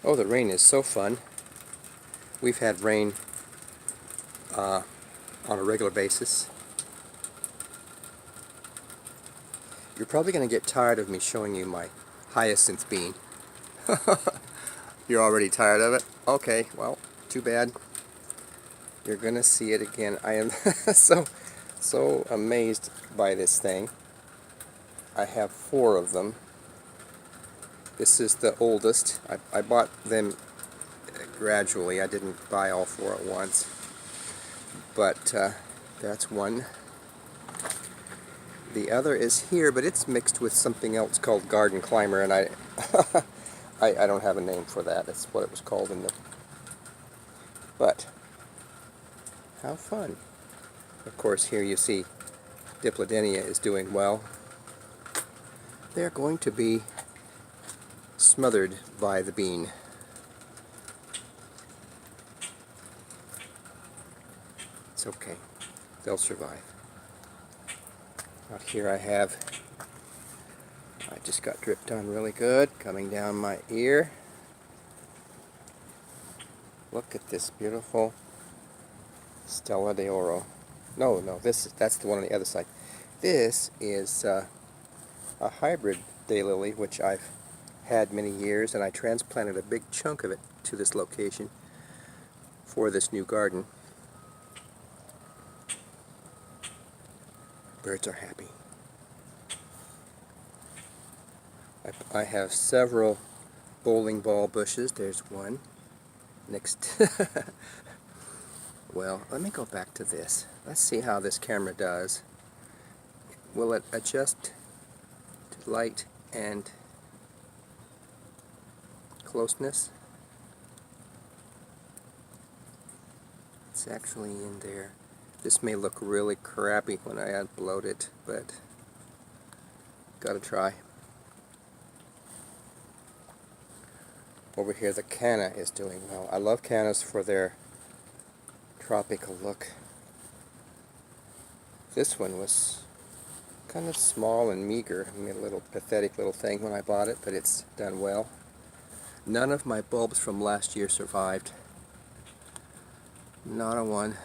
Oh, the rain is so fun. We've had rain on a regular basis. You're probably going to get tired of me showing you my hyacinth bean. You're already tired of it? Okay, well, too bad. You're going to see it again. I am so amazed by this thing. I have 4 of them. This is the oldest. I bought them gradually. I didn't buy all 4 at once. But that's one. The other is here, but it's mixed with something else called Garden Climber, and I I don't have a name for that. That's what it was called in the... But, how fun. Of course, here you see Diplodenia is doing well. They're going to be smothered by the bean. It's okay. They'll survive. Out here I just got dripped on really good, coming down my ear. Look at this beautiful Stella de Oro. No, that's the one on the other side. This is a hybrid daylily, which I've had many years, and I transplanted a big chunk of it to this location for this new garden. Birds are happy. I have several bowling ball bushes. There's one. Next. Well, let me go back to this. Let's see how this camera does. Will it adjust to light and closeness? It's actually in there. This may look really crappy when I upload it, but gotta try. Over here the canna is doing well. I love cannas for their tropical look. This one was kind of small and meager. I mean, a little pathetic little thing when I bought it, but it's done well. None of my bulbs from last year survived. Not a one.